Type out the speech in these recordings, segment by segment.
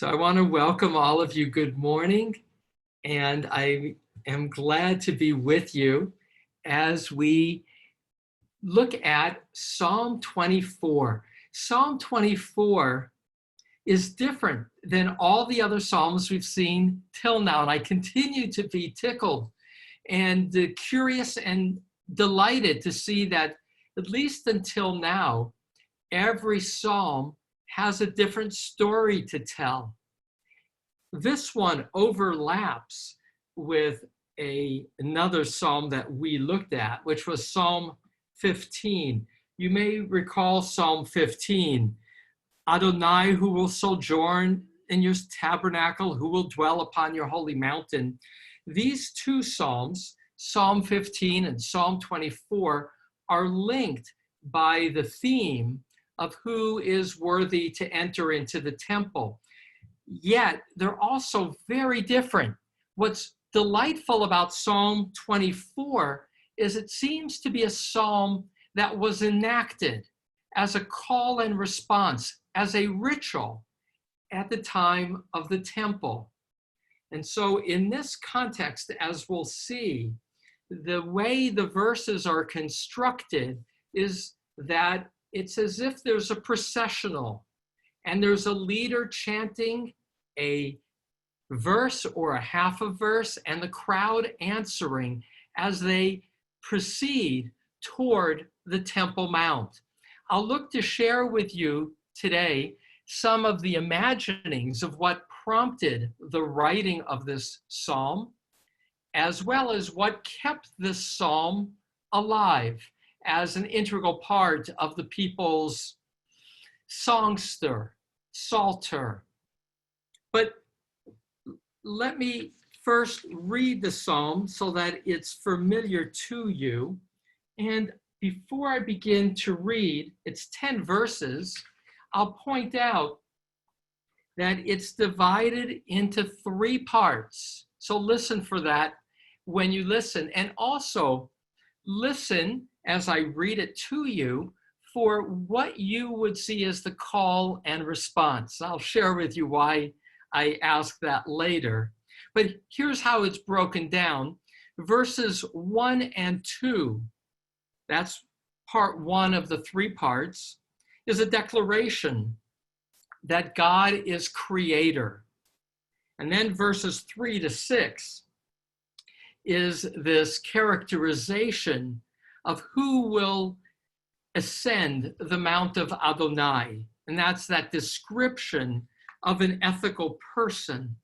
So I want to welcome all of you. Good morning. And I am glad to be with you as we look at Psalm 24. Psalm 24 is different than all the other Psalms we've seen till now. And I continue to be tickled and curious and delighted to see that, at least until now, every Psalm has a different story to tell. This one overlaps with another Psalm that we looked at, which was Psalm 15. You may recall Psalm 15. Adonai, who will sojourn in your tabernacle, who will dwell upon your holy mountain. These two Psalms, Psalm 15 and Psalm 24, are linked by the theme of who is worthy to enter into the temple. Yet they're also very different. What's delightful about Psalm 24 is it seems to be a psalm that was enacted as a call and response, as a ritual at the time of the temple. And so in this context, as we'll see, the way the verses are constructed is that it's as if there's a processional and there's a leader chanting a verse or a half a verse and the crowd answering as they proceed toward the Temple Mount. I'll look to share with you today some of the imaginings of what prompted the writing of this psalm, as well as what kept this psalm alive as an integral part of the people's songster, psalter. But let me first read the psalm so that it's familiar to you. And before I begin to read, it's 10 verses, I'll point out that it's divided into 3 parts. So listen for that when you listen. And also listen as I read it to you for what you would see as the call and response. I'll share with you why I ask that later. But here's how it's broken down. Verses 1 and 2, that's part 1 of the 3 parts, is a declaration that God is creator. And then verses 3 to 6 is this characterization of who will ascend the Mount of Adonai. And that's that description of an ethical person.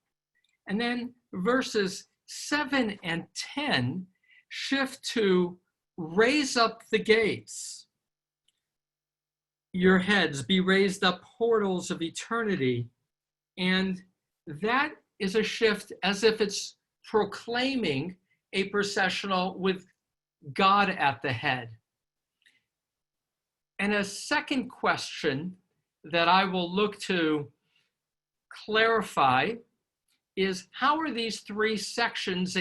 And then verses 7 and 10 shift to raise up the gates. Your heads be raised up, portals of eternity. And that is a shift as if it's proclaiming a processional with God at the head. And a second question that I will look to clarify is, how are these 3 sections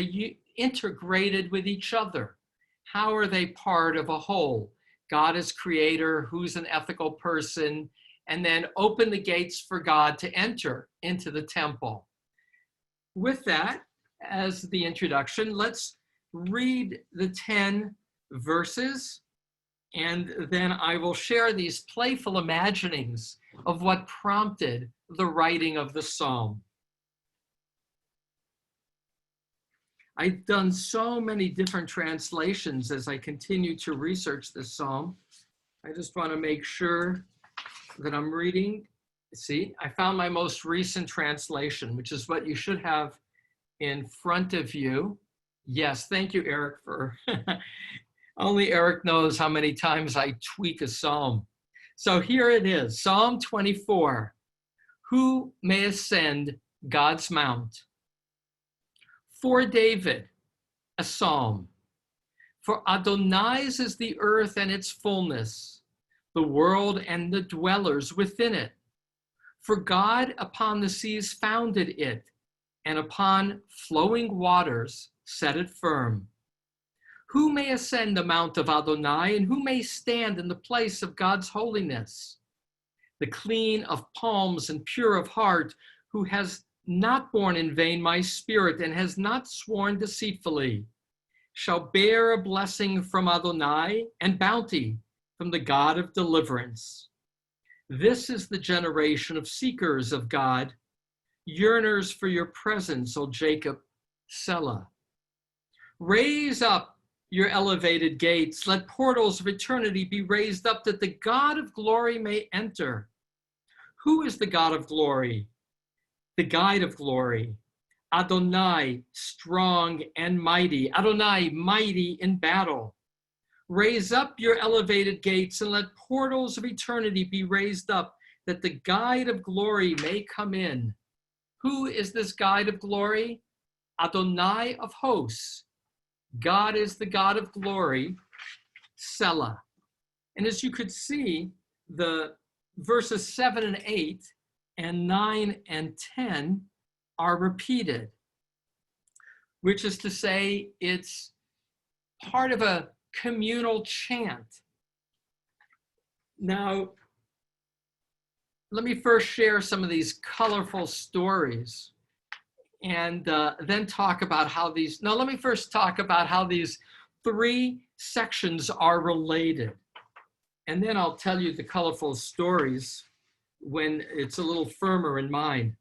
integrated with each other? How are they part of a whole? God is creator, who's an ethical person, and then open the gates for God to enter into the temple. With that as the introduction, let's read the 10 verses, and then I will share these playful imaginings of what prompted the writing of the psalm. I've done so many different translations as I continue to research this psalm. I just want to make sure that I'm reading. See, I found my most recent translation, which is what you should have in front of you. Yes, thank you, Eric, for only Eric knows how many times I tweak a psalm. So here it is, Psalm 24. Who may ascend God's mount? For David, a psalm. For Adonai's is the earth and its fullness, the world and the dwellers within it. For God upon the seas founded it, and upon flowing waters set it firm. Who may ascend the mount of Adonai, and who may stand in the place of God's holiness? The clean of palms and pure of heart, who has not borne in vain my spirit and has not sworn deceitfully, shall bear a blessing from Adonai and bounty from the God of deliverance. This is the generation of seekers of God, yearners for your presence, O Jacob, Selah. Raise up your elevated gates. Let portals of eternity be raised up that the God of glory may enter. Who is the God of glory? The guide of glory. Adonai, strong and mighty. Adonai, mighty in battle. Raise up your elevated gates and let portals of eternity be raised up that the guide of glory may come in. Who is this guide of glory? Adonai of hosts. God is the God of glory, Selah. And as you could see, the verses 7 and 8 and 9 and 10 are repeated, which is to say it's part of a communal chant. Now, let me first share some of these colorful stories and then talk about how let me first talk about how these three sections are related. And then I'll tell you the colorful stories when it's a little firmer in mind.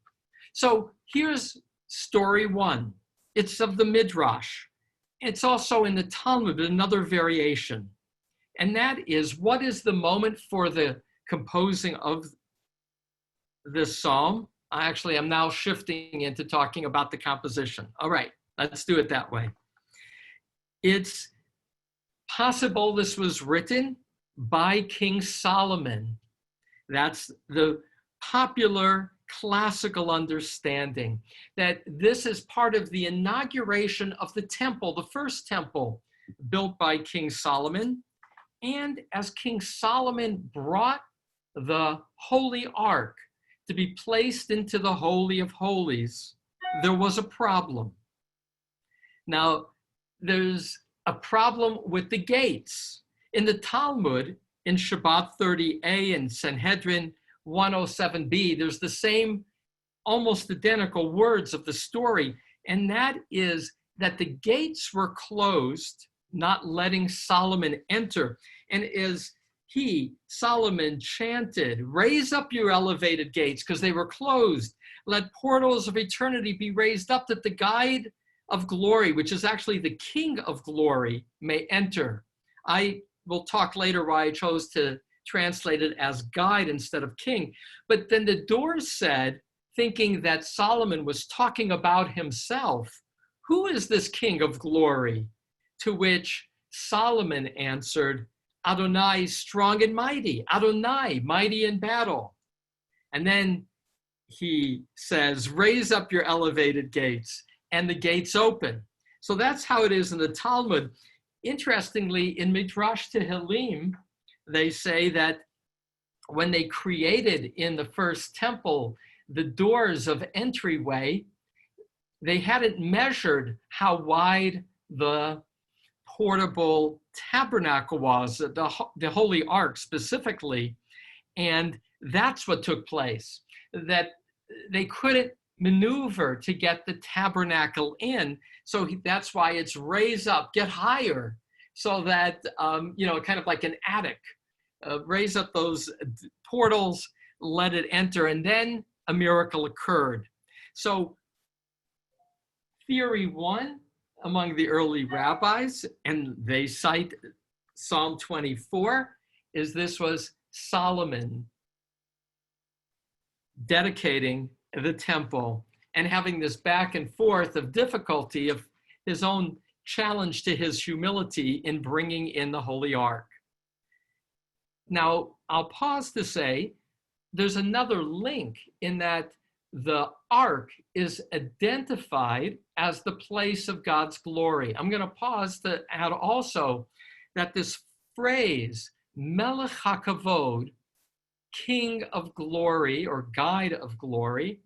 So here's story one. It's of the Midrash. It's also in the Talmud, another variation. And that is, what is the moment for the composing of this psalm? Actually, I'm now shifting into talking about the composition. All right, let's do it that way. It's possible this was written by King Solomon. That's the popular classical understanding, that this is part of the inauguration of the temple, the first temple built by King Solomon. And as King Solomon brought the Holy Ark to be placed into the Holy of Holies, there was a problem. Now, there's a problem with the gates. In the Talmud, in Shabbat 30a and Sanhedrin 107b, there's the same, almost identical words of the story, and that is that the gates were closed, not letting Solomon enter. And as Solomon chanted, raise up your elevated gates, because they were closed. Let portals of eternity be raised up that the guide of glory, which is actually the King of glory, may enter. I will talk later why I chose to translate it as guide instead of king. But then the doors said, thinking that Solomon was talking about himself, who is this King of glory? To which Solomon answered, Adonai, strong and mighty. Adonai, mighty in battle. And then he says, raise up your elevated gates, and the gates open. So that's how it is in the Talmud. Interestingly, in Midrash Tehillim, they say that when they created in the first temple the doors of entryway, they hadn't measured how wide the portable tabernacle was, the Holy Ark specifically. And that's what took place, that they couldn't maneuver to get the tabernacle in. So that's why it's raise up, get higher, so that, kind of like an attic, raise up those portals, let it enter, and then a miracle occurred. So theory one among the early rabbis, and they cite Psalm 24, is this was Solomon dedicating the temple and having this back and forth of difficulty of his own challenge to his humility in bringing in the Holy Ark. Now, I'll pause to say there's another link in that the Ark is identified as the place of God's glory. I'm going to pause to add also that this phrase, Melech HaKavod, King of Glory or Guide of Glory,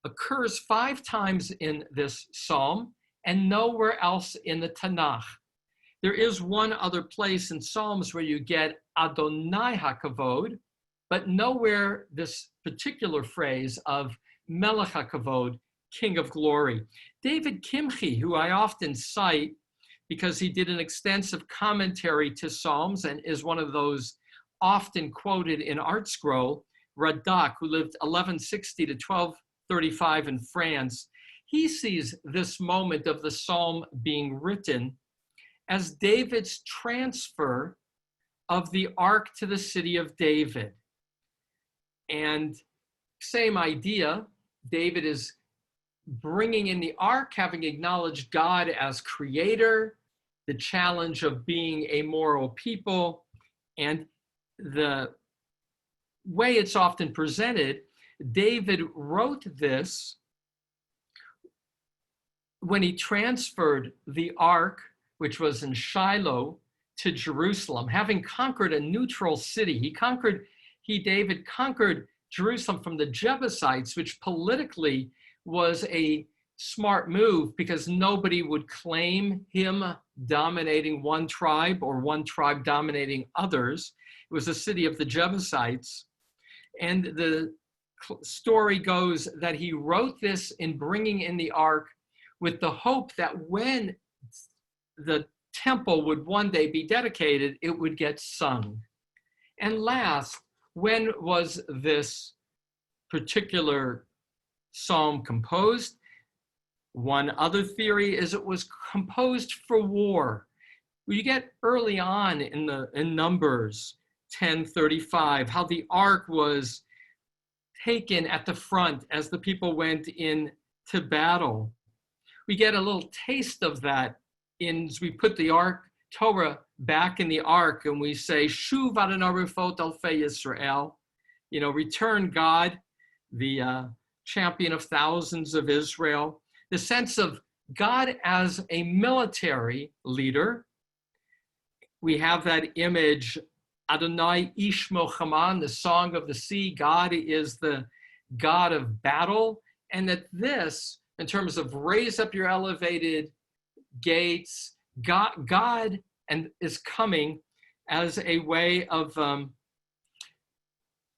occurs 5 times in this psalm and nowhere else in the Tanakh. There is one other place in Psalms where you get Adonai HaKavod, but nowhere this particular phrase of Melech HaKavod, King of Glory. David Kimchi, who I often cite because he did an extensive commentary to Psalms and is one of those often quoted in Art Scroll, Radak, who lived 1160 to 1235 in France, he sees this moment of the psalm being written as David's transfer of the ark to the city of David. And same idea, David is bringing in the ark, having acknowledged God as creator, the challenge of being a moral people, and the way it's often presented. David wrote this when he transferred the ark, which was in Shiloh, to Jerusalem, having conquered a neutral city. David conquered Jerusalem from the Jebusites, which politically was a smart move because nobody would claim him dominating one tribe or one tribe dominating others. It was a city of the Jebusites. And the story goes that he wrote this in bringing in the ark with the hope that when the temple would one day be dedicated, it would get sung. And last, when was this particular psalm composed? One other theory is it was composed for war. You get early on in Numbers 10:35, how the ark was taken at the front as the people went into battle. We get a little taste of that as we put the ark, Torah, back in the ark, and we say, Shuv Adonai Rufot Alfei Yisrael, return God, the champion of thousands of Israel. The sense of God as a military leader. We have that image, Adonai Ish Mochaman, the song of the sea. God is the God of battle. And that this, in terms of raise up your elevated gates, God is coming as a way of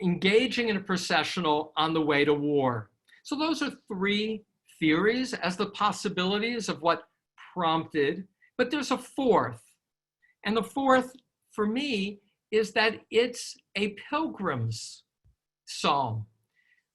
engaging in a processional on the way to war. So those are three theories as the possibilities of what prompted, but there's a fourth. And the fourth, for me, is that it's a pilgrim's psalm.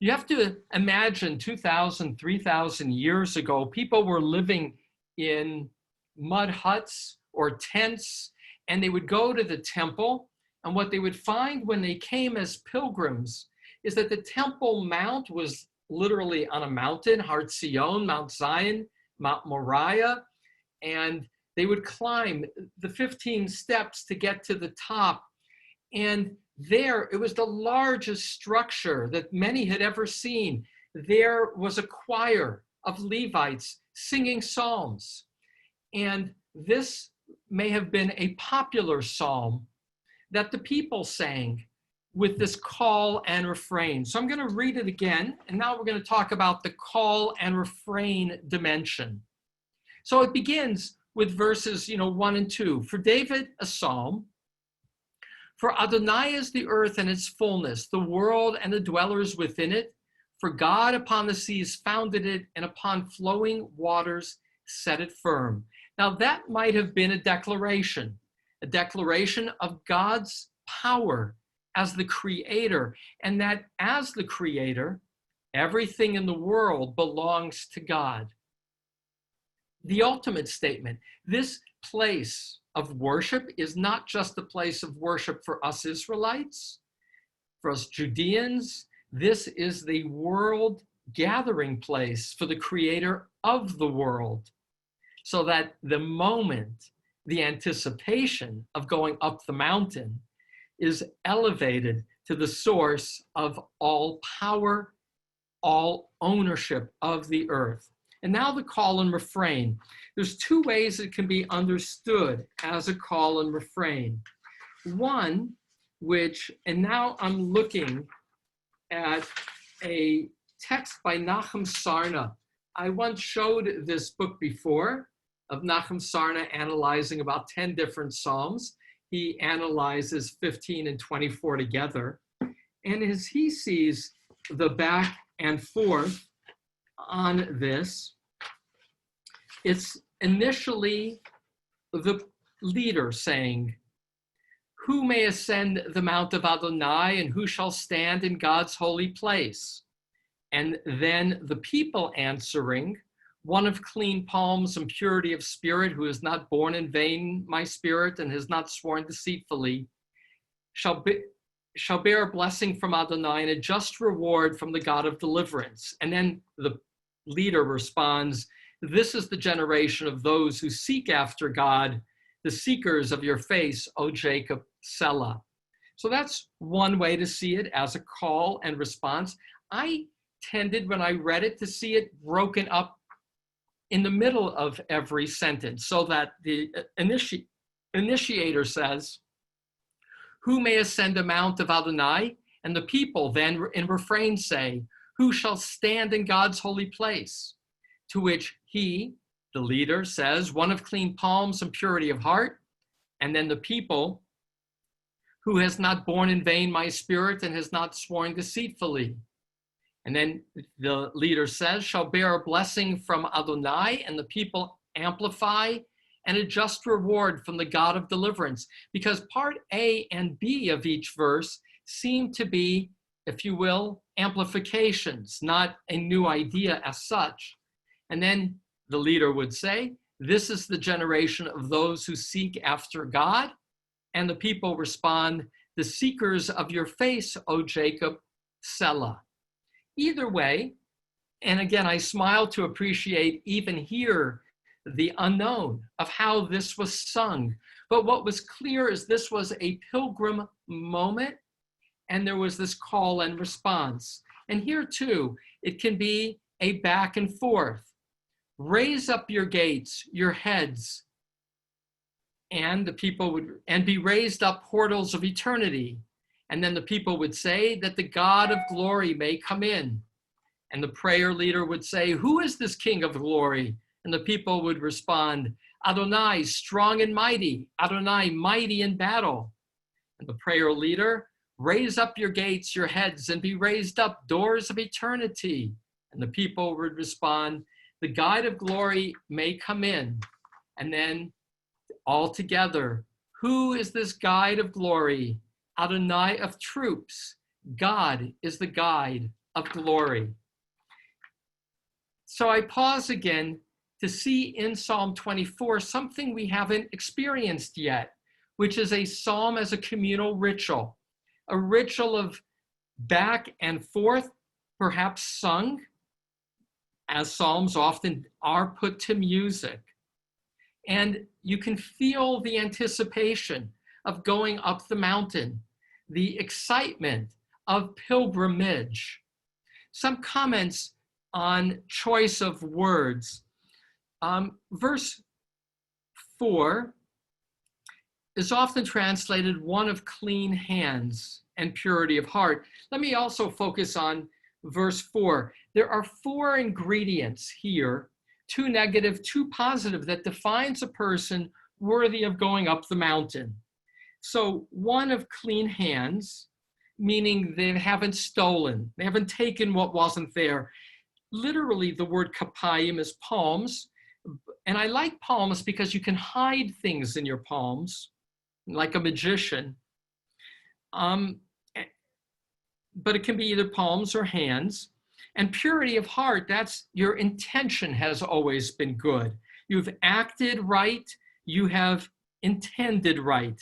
You have to imagine 2,000, 3,000 years ago, people were living in mud huts or tents, and they would go to the temple. And what they would find when they came as pilgrims is that the Temple Mount was literally on a mountain, Har Zion, Mount Zion, Mount Moriah, and they would climb the 15 steps to get to the top. And there, it was the largest structure that many had ever seen. There was a choir of Levites singing psalms. And this may have been a popular psalm that the people sang with this call and refrain. So I'm going to read it again, and now we're going to talk about the call and refrain dimension. So it begins with verses 1 and 2. For David, a psalm. For Adonai is the earth and its fullness, the world and the dwellers within it. For God upon the seas founded it, and upon flowing waters set it firm. Now that might have been a declaration of God's power as the creator, and that as the creator, everything in the world belongs to God. The ultimate statement, this place of worship is not just a place of worship for us Israelites, for us Judeans. This is the world gathering place for the creator of the world. So that the moment, the anticipation of going up the mountain is elevated to the source of all power, all ownership of the earth. And now the call and refrain. There's two ways it can be understood as a call and refrain. One, and now I'm looking at a text by Nachum Sarna. I once showed this book before of Nachum Sarna analyzing about 10 different psalms. He analyzes 15 and 24 together. And as he sees the back and forth on this. It's initially the leader saying, "Who may ascend the mount of Adonai, and who shall stand in God's holy place?" And then the people answering, "One of clean palms and purity of spirit, who is not born in vain, my spirit, and has not sworn deceitfully, shall bear a blessing from Adonai and a just reward from the God of deliverance." And then the leader responds, "This is the generation of those who seek after God, the seekers of your face, O Jacob, Selah." So that's one way to see it, as a call and response. I tended, when I read it, to see it broken up in the middle of every sentence, so that the initiator says, "Who may ascend the mount of Adonai?" And the people then in refrain say, "Who shall stand in God's holy place?" To which he, the leader, says, "One of clean palms and purity of heart." And then the people, "Who has not borne in vain my spirit and has not sworn deceitfully." And then the leader says, "Shall bear a blessing from Adonai," and the people amplify, "and a just reward from the God of deliverance." Because part A and B of each verse seem to be, if you will, amplifications, not a new idea as such. And then the leader would say, "This is the generation of those who seek after God." And the people respond, "The seekers of your face, O Jacob, Selah." Either way, and again, I smile to appreciate even here the unknown of how this was sung. But what was clear is this was a pilgrim moment, and there was this call and response. And here too, it can be a back and forth. Raise up your gates, your heads, and the people would, and be raised up portals of eternity. And then the people would say that the God of glory may come in. And the prayer leader would say, "Who is this King of glory?" And the people would respond, "Adonai, strong and mighty, Adonai, mighty in battle." And the prayer leader, "Raise up your gates, your heads, and be raised up, doors of eternity." And the people would respond, "The God of glory may come in." And then all together, "Who is this guide of glory? Adonai of troops. God is the guide of glory." So I pause again to see in Psalm 24 something we haven't experienced yet, which is a psalm as a communal ritual, a ritual of back and forth, perhaps sung, as psalms often are, put to music. And you can feel the anticipation of going up the mountain, the excitement of pilgrimage. Some comments on choice of words. Verse 4 is often translated "one of clean hands and purity of heart." Let me also focus on verse 4. There are 4 ingredients here, 2 negative, 2 positive, that defines a person worthy of going up the mountain. So "one of clean hands," meaning they haven't stolen, they haven't taken what wasn't there. Literally, the word kapayim is palms. And I like palms because you can hide things in your palms, like a magician. But it can be either palms or hands. And purity of heart, that's your intention has always been good. You've acted right, you have intended right.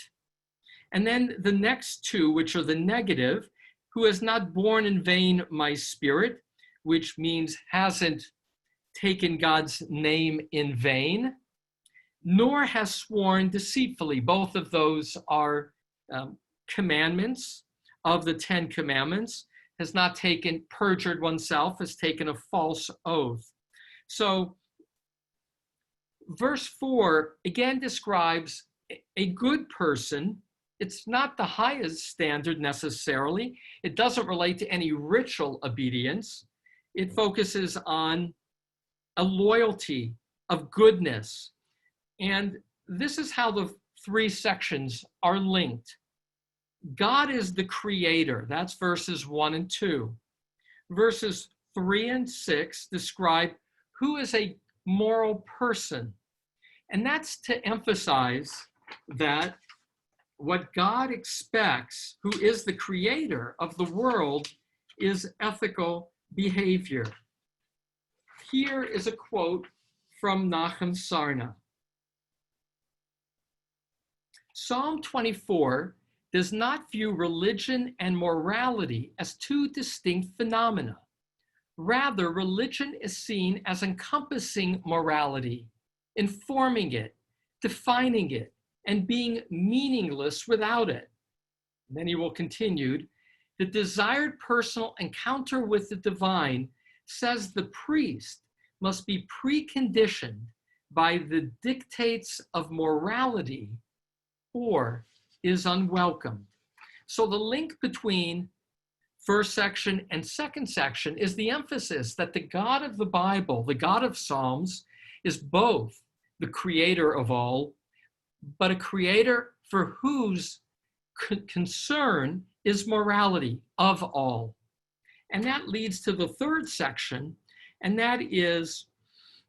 And then the next 2, which are the negative, "who has not borne in vain my spirit," which means hasn't taken God's name in vain, "nor has sworn deceitfully." Both of those are commandments of the 10 commandments. Has not perjured oneself, has taken a false oath. So verse 4 again describes a good person. It's not the highest standard necessarily. It doesn't relate to any ritual obedience. It focuses on a loyalty of goodness. And this is how the 3 sections are linked. God is the creator. That's verses 1 and 2. Verses 3 and 6 describe who is a moral person. And that's to emphasize that what God expects, who is the creator of the world, is ethical behavior. Here is a quote from Nachum Sarna. Psalm 24 does not view religion and morality as two distinct phenomena. Rather, religion is seen as encompassing morality, informing it, defining it, and being meaningless without it. And then he will continue, the desired personal encounter with the divine, says the priest, must be preconditioned by the dictates of morality or is unwelcomed. So the link between first section and second section is the emphasis that the God of the Bible, the God of Psalms, is both the creator of all, but a creator for whose concern is morality of all. And that leads to the third section, and that is,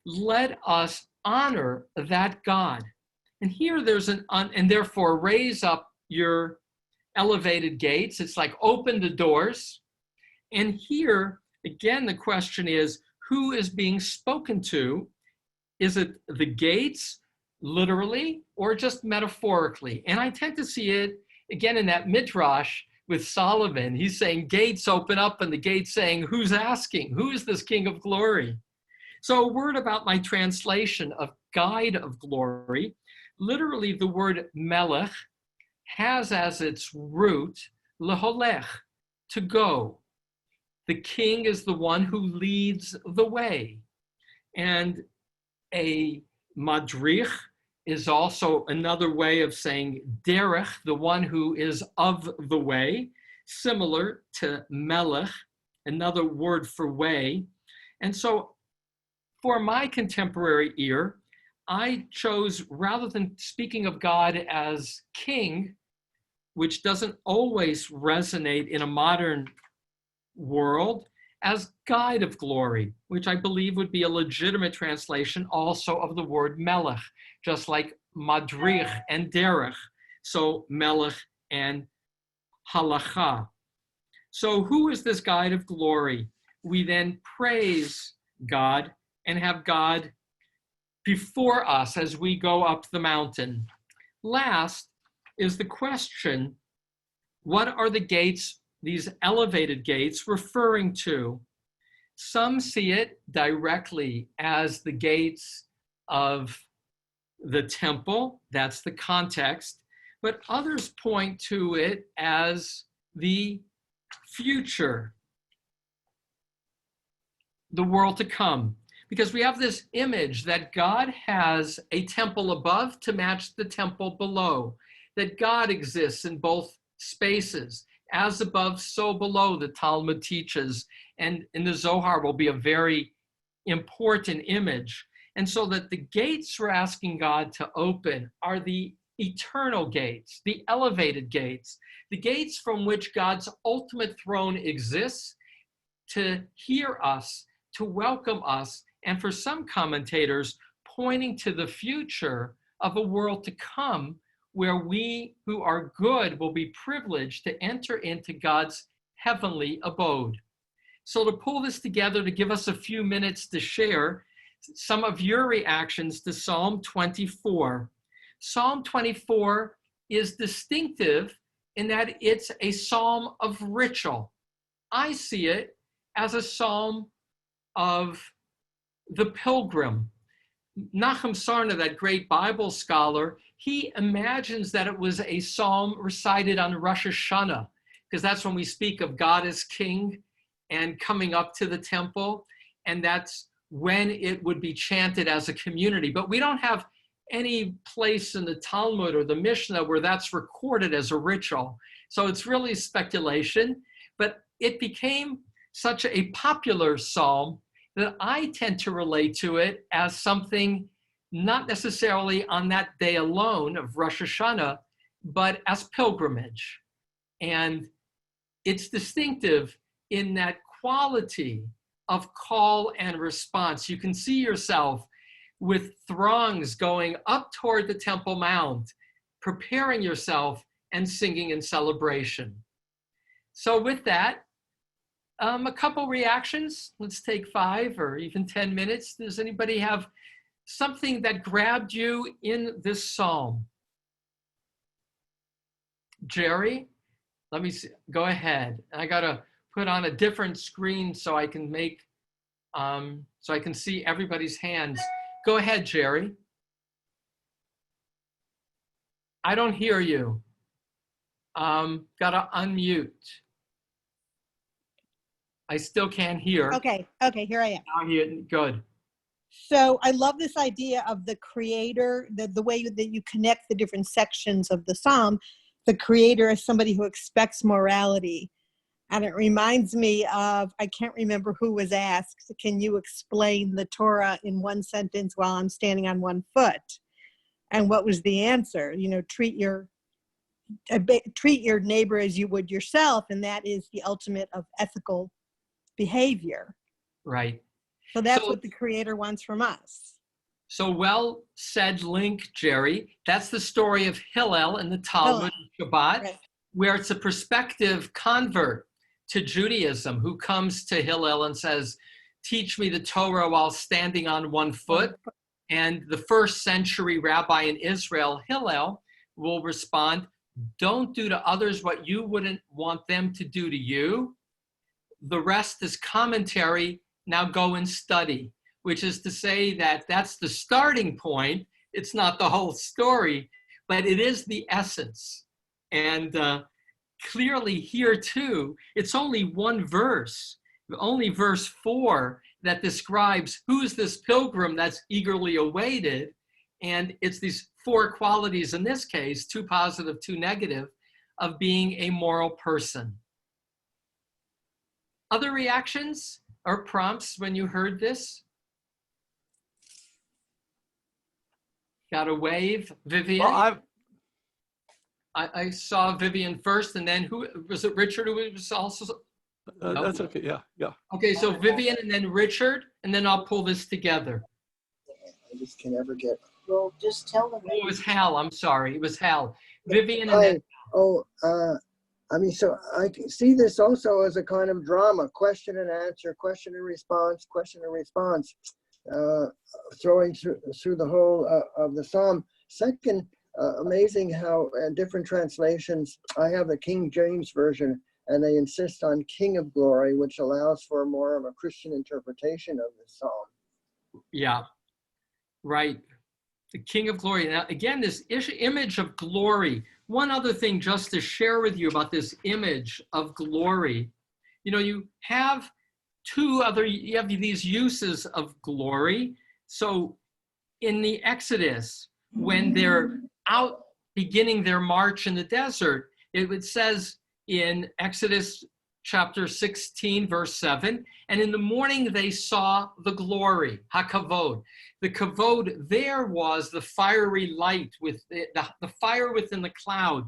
let us honor that God. And here there's and therefore raise up your elevated gates. It's like open the doors. And here, again, the question is, who is being spoken to? Is it the gates, literally, or just metaphorically? And I tend to see it, again, in that midrash with Solomon. He's saying, gates open up, and the gates saying, who's asking? Who is this King of glory? So a word about my translation of guide of glory. Literally, the word melech has as its root leholech, to go. The king is the one who leads the way. And a madrich is also another way of saying derech, the one who is of the way, similar to melech, another word for way. And so for my contemporary ear, I chose, rather than speaking of God as king, which doesn't always resonate in a modern world, as guide of glory, which I believe would be a legitimate translation also of the word melech, just like madrich and derech. So melech and halacha. So who is this guide of glory? We then praise God and have God before us as we go up the mountain. Last is the question, what are the gates, these elevated gates, referring to? Some see it directly as the gates of the temple, that's the context, but others point to it as the future, the world to come. Because we have this image that God has a temple above to match the temple below, that God exists in both spaces, as above, so below, the Talmud teaches, and in the Zohar will be a very important image. And so that the gates we're asking God to open are the eternal gates, the elevated gates, the gates from which God's ultimate throne exists to hear us, to welcome us, and for some commentators, pointing to the future of a world to come where we who are good will be privileged to enter into God's heavenly abode. So to pull this together, to give us a few minutes to share some of your reactions to Psalm 24. Psalm 24 is distinctive in that it's a psalm of ritual. I see it as a psalm of the Pilgrim. Nachum Sarna, that great Bible scholar, he imagines that it was a psalm recited on Rosh Hashanah, because that's when we speak of God as king and coming up to the temple, and that's when it would be chanted as a community. But we don't have any place in the Talmud or the Mishnah where that's recorded as a ritual. So it's really speculation, but it became such a popular psalm that I tend to relate to it as something not necessarily on that day alone of Rosh Hashanah, but as pilgrimage. And it's distinctive in that quality of call and response. You can see yourself with throngs going up toward the Temple Mount, preparing yourself and singing in celebration. So with that, a couple reactions. Let's take 5 or even 10 minutes. Does anybody have something that grabbed you in this psalm? Jerry, let me see. Go ahead. I got to put on a different screen so I can make, so I can see everybody's hands. Go ahead, Jerry. I don't hear you. Got to unmute. I still can't hear. Okay, here I am. Now you, good. So I love this idea of the creator, the way that you connect the different sections of the psalm, the creator as somebody who expects morality. And it reminds me of, I can't remember who was asked, can you explain the Torah in one sentence while I'm standing on one foot? And what was the answer? You know, treat your neighbor as you would yourself, and that is the ultimate of ethical behavior. Right. So that's what the creator wants from us. So well said, Link, Jerry. That's the story of Hillel in the Talmud Shabbat, right, where it's a prospective convert to Judaism who comes to Hillel and says, teach me the Torah while standing on one foot. And the first century rabbi in Israel, Hillel, will respond, don't do to others what you wouldn't want them to do to you. The rest is commentary. Now go and study, which is to say that that's the starting point. It's not the whole story, but it is the essence. And clearly here too, it's only one verse, only verse 4 that describes who's this pilgrim that's eagerly awaited. And it's these 4 qualities in this case, 2 positive, 2 negative, of being a moral person. Other reactions or prompts when you heard this? Got a wave, Vivian? Well, I saw Vivian first, and then who was it? Richard, who was also. That's okay. Yeah. Okay, so Vivian and then Richard, and then I'll pull this together. I just can never get. Well, just tell them. Oh, it was Hal. I'm sorry. It was Hal. Vivian and then. I mean, so I see this also as a kind of drama, question and answer, question and response, throwing through the whole of the psalm. Second, amazing how different translations, I have the King James Version, and they insist on King of Glory, which allows for more of a Christian interpretation of the psalm. Yeah, right. The King of Glory. Now, again, this image of glory. One other thing just to share with you about this image of glory. You know, you have these uses of glory. So in the Exodus, when they're out beginning their march in the desert, it says in Exodus chapter 16, verse 7, and in the morning they saw the glory, hakavod. The kavod there was the fiery light with the fire within the cloud.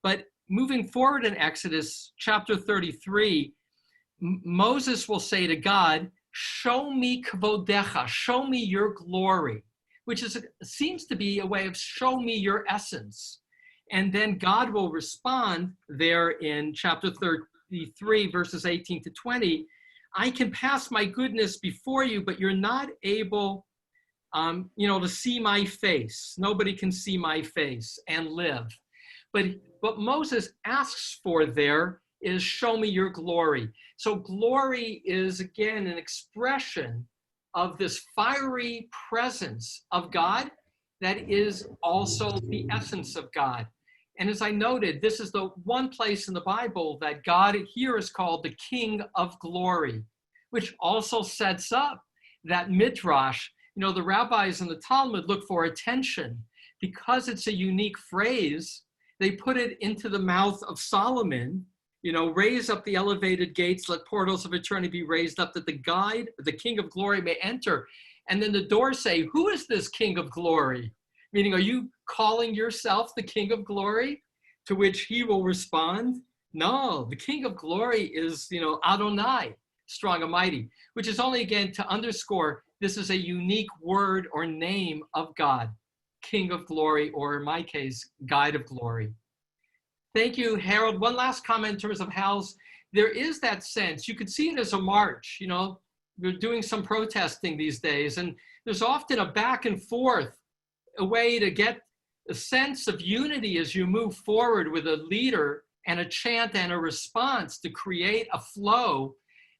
But moving forward in Exodus chapter 33, Moses will say to God, show me kavodecha, show me your glory, which seems to be a way of show me your essence. And then God will respond there in chapter 33, verses 18 to 20, I can pass my goodness before you, but you're not able to see my face. Nobody can see my face and live. But what Moses asks for there is show me your glory. So glory is, again, an expression of this fiery presence of God that is also the essence of God. And as I noted, this is the one place in the Bible that God here is called the King of Glory, which also sets up that midrash. You know, the rabbis in the Talmud look for attention. Because it's a unique phrase, they put it into the mouth of Solomon, you know, raise up the elevated gates, let portals of eternity be raised up, that the King of Glory may enter. And then the doors say, who is this King of Glory? Meaning, are you calling yourself the King of Glory? To which he will respond, no, the King of Glory is, Adonai, strong and mighty, which is only again to underscore this is a unique word or name of God, King of glory, or in my case, Guide of glory. Thank you, Harold. One last comment in terms of Hal's. There is that sense, you could see it as a march, you know, we're doing some protesting these days, and there's often a back and forth, a way to get a sense of unity as you move forward with a leader and a chant and a response to create a flow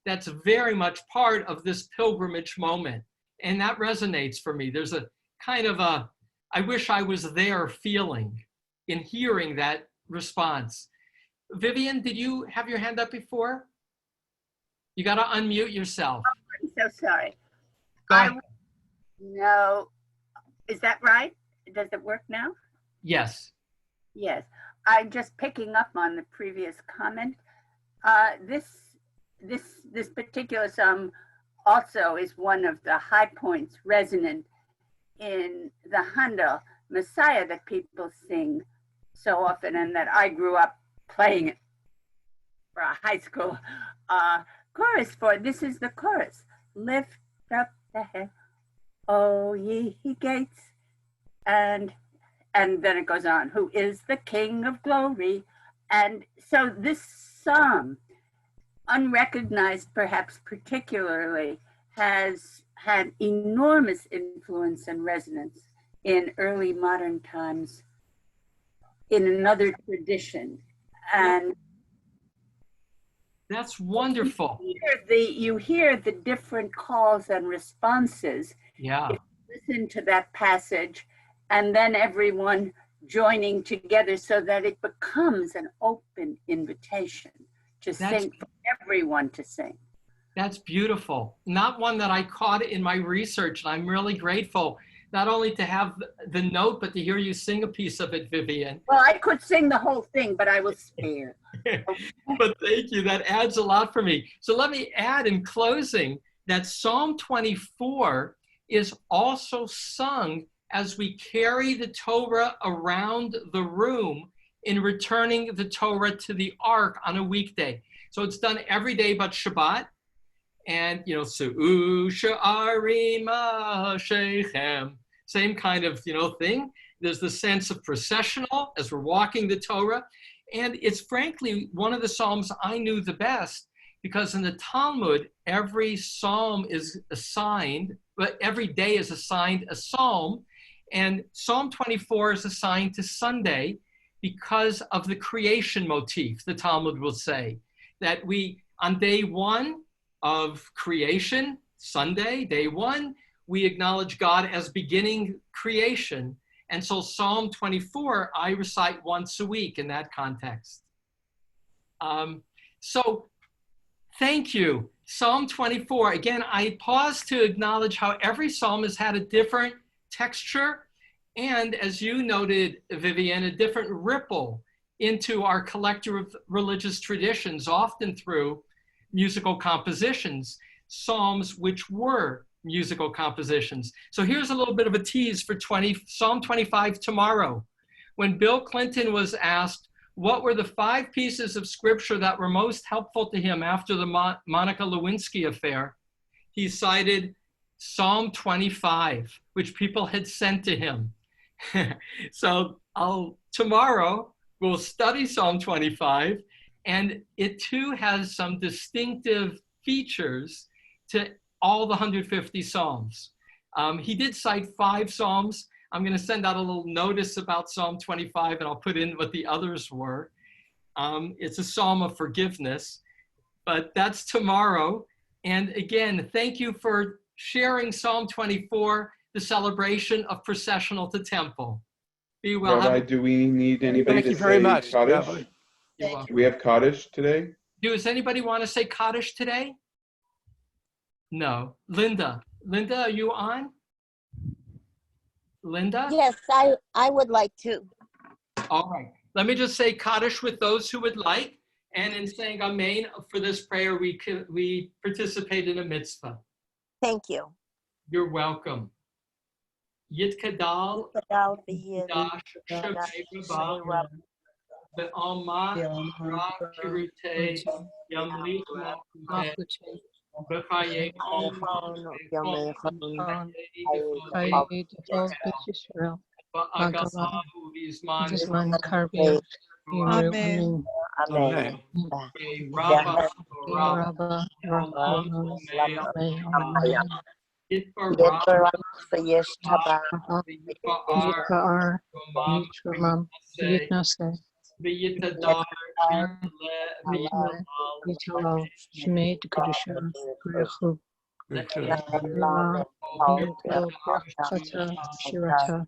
that's very much part of this pilgrimage moment. And that resonates for me. There's a kind of a, I wish I was there feeling in hearing that response. Vivian, did you have your hand up before? You got to unmute yourself. I'm so sorry. Go ahead. No, is that right? Does it work now? Yes. Yes. I'm just picking up on the previous comment. This particular psalm also is one of the high points resonant in the Handel Messiah that people sing so often, and that I grew up playing it for a high school chorus for. This is the chorus. Lift up the head, O ye gates, and then it goes on, who is the King of glory. And so this psalm, unrecognized perhaps particularly, has had enormous influence and resonance in early modern times in another tradition. And that's wonderful. You hear the different calls and responses. Yeah. If you listen to that passage, and then everyone joining together so that it becomes an open invitation to sing, for everyone to sing. That's beautiful. Not one that I caught in my research. And I'm really grateful not only to have the note, but to hear you sing a piece of it, Vivian. Well, I could sing the whole thing, but I will spare. But thank you. That adds a lot for me. So let me add in closing that Psalm 24 is also sung as we carry the Torah around the room in returning the Torah to the Ark on a weekday. So it's done every day but Shabbat. And, you know, Su'u Sha'arima Shechem, same kind of, you know, thing. There's the sense of processional as we're walking the Torah. And it's frankly one of the Psalms I knew the best, because in the Talmud, every Psalm is assigned, but every day is assigned a Psalm. And Psalm 24 is assigned to Sunday because of the creation motif, the Talmud will say. That we, on day one of creation, Sunday, day one, we acknowledge God as beginning creation. And so Psalm 24, I recite once a week in that context. So thank you. Psalm 24, again, I pause to acknowledge how every psalm has had a different texture, and as you noted, Vivian, a different ripple into our collective religious traditions, often through musical compositions, psalms which were musical compositions. So here's a little bit of a tease for Psalm 25 tomorrow. When Bill Clinton was asked what were the 5 pieces of scripture that were most helpful to him after the Monica Lewinsky affair, he cited Psalm 25, which people had sent to him. So tomorrow we'll study Psalm 25, and it too has some distinctive features to all the 150 Psalms. He did cite 5 Psalms. I'm going to send out a little notice about Psalm 25, and I'll put in what the others were. It's a psalm of forgiveness, but that's tomorrow. And again, thank you for sharing Psalm 24, the celebration of processional to temple. Be well. Rabbi, do we need anybody Thank to you very say much, Kaddish? Rabbi. Do we have Kaddish today? Does anybody want to say Kaddish today? No. Linda, are you on? Linda? Yes, I would like to. All right. Let me just say Kaddish with those who would like. And in saying Amen for this prayer, we participate in a mitzvah. Thank you. You're welcome. Yitkadal Dash Shavei Rabba Be'alma Ra Kirute Yamli B'chayei chol Yomei v'chol Chol, v'chayei Chayei Israel, b'agala u'v'zman Vizman Karbiot, Imru Amen. Amen. Yeh Rabba Rabba Rabba, Olam Rahman, U'mei Amen. Yitbarach Yitbarach Yifa'ar Yipa'ar, Romam Yitramam, Say Yitnase, V'yitadar Yitale, V'yitalal Yitalal, Shmei Kedusha, Brechu, Okay. Rima, Yintel, Brachata, Shirata,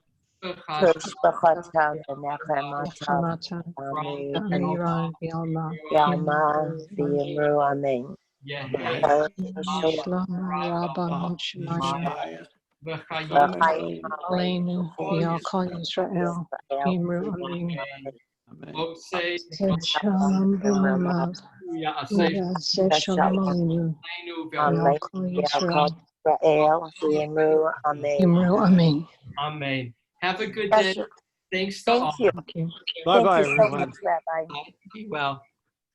Tushbachata v'nechemata Yachamata, ami Amiran, Yalma, yama v'yimru amen. Yehi Shlomo, Rabba, Ah, Shemaya, Shemaiah. V'chayim V'chayim Aleinu, Kol Yalkal Yisrael, Imru Amin, Amen. Osei Shalom B'namav, Ya'aseh Yaseh Shalom Aleinu, Leinu Amen. Yalkal Yalkot Yisrael, Israel v'yimru amen. Imru Amin. Amen. Have a good day. Thanks to all. Thank you. Thank you. Bye Thank bye, you so everyone. much, Rabbi. Be well.